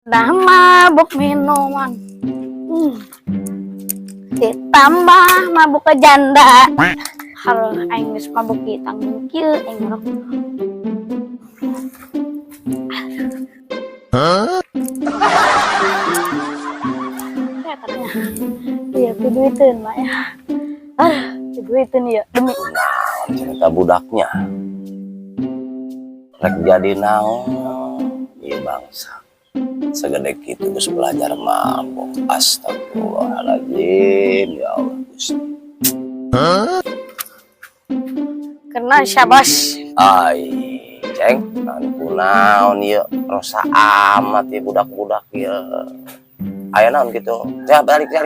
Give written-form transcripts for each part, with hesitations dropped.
Dah mabuk minuman, ditambah mabuk ke janda. Hal aing geus mabuk tanggung kieu aing ngarok. Ya katanya. Iya kuduiteun mah ya. Kuduiteun ieu demi Naon cerita budaknya rek jadi naon ieu bangsa segede kitu geus belajar mabok. Astagfirullahaladzim, ya Allah Gusti. karena syabas. Ai ceng naon kunaon ieu rosa amat ieu budak-budak ieu. Aya naon kitu ya balik ya.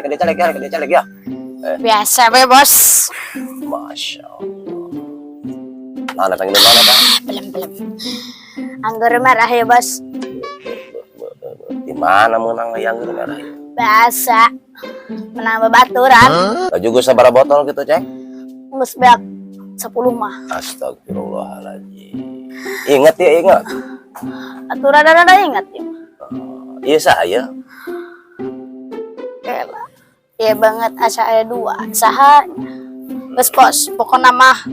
Biasa be bos. Masya Allah. Nah datang di mana Pak? Belum. Anggur merah ya bos. Di mana menang yang merah ya? Biasa. Menambah baturan. Juga sabar botol gitu cek? Mus beak 10 mah. Astagfirullahaladzim. Ingat ya ingat. Aturan ada ingat ya. Iya saya. Kela. Iya banget asa aya 2 saha. Geus bos, pokona mah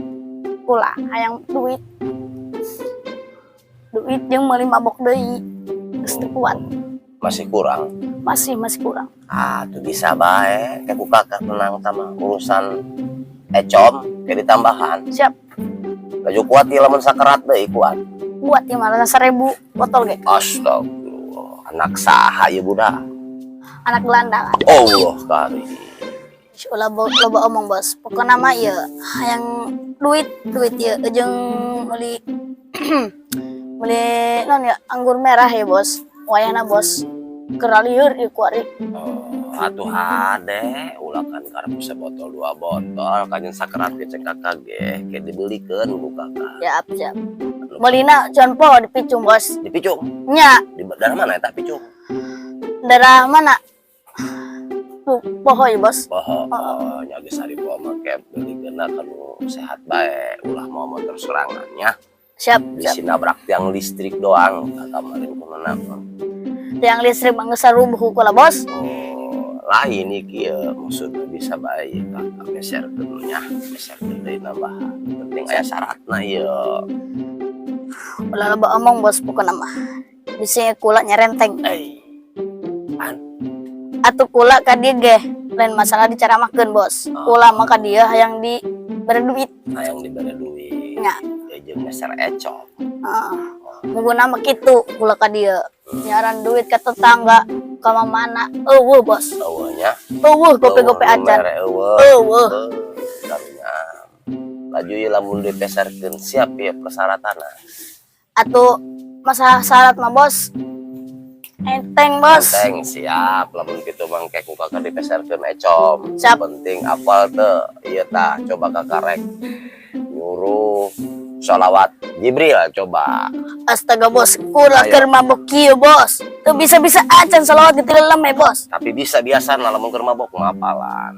kula hayang duit jeung meuli mabok deui. Geus teu kuat. Masih kurang. Masih kurang. Tuh bisa bae kayak kakak menang sama urusan ecom kayak ditambahan. Siap. Laju kuat ya lamun sakerat deui kuat. Buat ya malah 1000 botol ge. Astagfirullah. Anak saha ieu budak? Anak gelandangan. Allah karim. Ulah loba omong bos. Pokona mah ieu hayang duit ieu jeung meuli meuli non ya anggur merah ya bos. Wayahna bos keralieur ieu kuari. Atuh hade ulah kan karep bisa botol 2 botol kanyen sakerat ke cek kakak ge kayak dibelikeun ku kakak. Siap. Meulina can po dipicung bos. Dipicung? Nya. Di daerah mana eta picung? Daerah mana? Poho ya bos. Poho. Nya geus ari poho mah ke belikeunna kanu sehat bae ulah mau motor serangannya. Siap. Bisi nabrak tiang listrik doang kamarin kumaha. Tiang listrik mah geus sarubuh kula bos. Lain iki ya maksudnya bisa bae kakak meserkeun nya meserkeun deui nambah. Penting aya syaratna ieu. Ulah loba omong bos pokona mah. Bisi kula nyarenteng. Atuh kula ka dieu ge lain masalah dicaramahkeun bos. Kula mah ka dieu hayang dibere duit. Hayang dibere duit. Nya. Jeung meser ecok. Muguna mah kitu kula ka dieu. Nyaran duit ka tetangga ka mana eueuh bos. Eueuhnya. Eueuh gope-gope acan. Eueuh. Karunya. Laju ieu lamun dipeserkeun siap ya persyaratanna. Atuh masalah syarat mah bos. Enteng bos. Enteng siap lamun kitu mangke ku kakak dipeserkeun ecom. Siap. Penting apal teu ieu tah coba kakak rek nyuruh sholawat Jibril coba. Astaga bos, kula keur mabok kieu bos. Teu bisa-bisa acan sholawat di lelem bos. Tapi bisa biasa lamun keur mabok mapalan.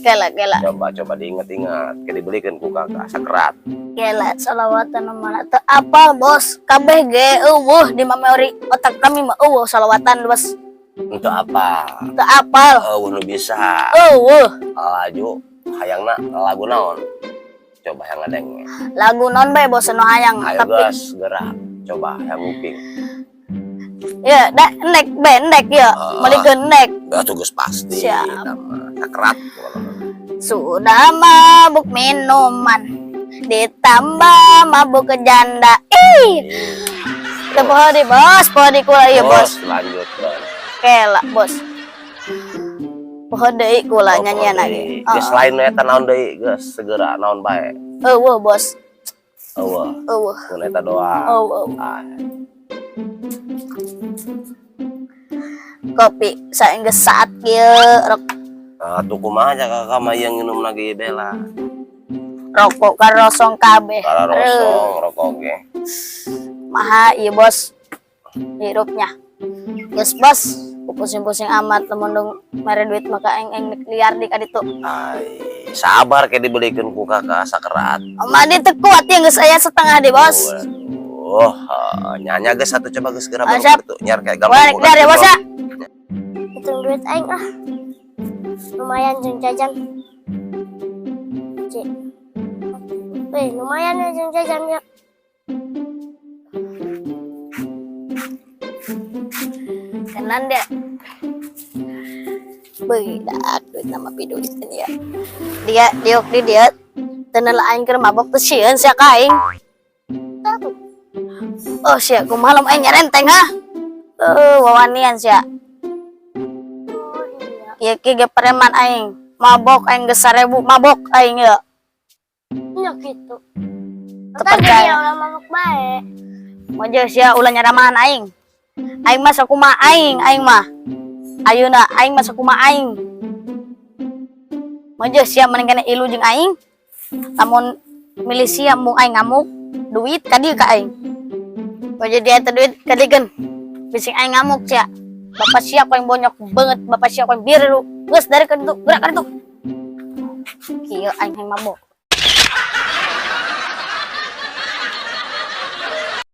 Kela. Coba diinget-inget, kayak dibelikan ku kakak sakerat. Kela sholawatan mana teu apal bos. Kabeh ge eueuh di memori otak kami mah eueuh sholawatan bos. Untuk apa? Teu apal. Nu bisa. Eueuh. Laju hayangna lagu naon? Coba yang ngadeng. Lagu non bae bos nu hayang. Ayo Tapi gas gerak. Coba yang nguping. ya da endek ya. Melikeun endek. Atuh geus pasti. Siap. Sakerat. Sudah mabuk minuman, ditambah mabuk ke janda. Poho di bos, poho di kula ieu bos. Lanjut bos. Kela bos. Poho deui kula nyanyian lagi. Geus lain eta naon deui geus segera naon bae. Eueuh bos. Eueuh. Kun eta doang. Kopi saenggeus saat kieu rok. Tuh kumaha kakak mah yang nginum lagi bela. Rokok karosong kabeh. Karosong rokok ge. Maha ieu bos. Hirupnya. Geus bos, pusing-pusing amat lamun dong mere duit maka eng liar di kaditu. Ai, sabar ke dibelikeun ku kakak sakerat. Mah di teu kuat ya geus aya setengah di bos. Oh, nyanyi guys satu coba guys segera baru Siap. tuh nyar kayak Balik gampang. dari bos ya. Hitung duit aing ah. Lumayan jeung jajan. Cik. Lumayan ya jeung jajan ya. Tenan deh. Bedak duit nama piduit ini ya. Dia diok di dia. Tenan aing keur mabok teu sieun sia ka aing. Oh sia kumaha aing nyarenteng ha. Wawanian sia. Ya ki ge preman aing. Mabok aing geus 1000 mabok aing ya. Ya gitu. Tepercaya. Kan dia ulah mabok bae. Mojo sia ulah nyaramahan aing. Aing mah sakumaha aing mah. Ayeuna aing mah sakumaha aing. Mojo sia mending kana ilu jeung aing. Lamun milisia mung aing ngamuk, duit ka dieu ka aing. Mojo dia teh duit kadikeun. Bising aing ngamuk sia. Bapak siap yang bonyok banget, bapak siap yang biru. Geus dari ka ditu, gerak ka ditu. Kieu aing mabok.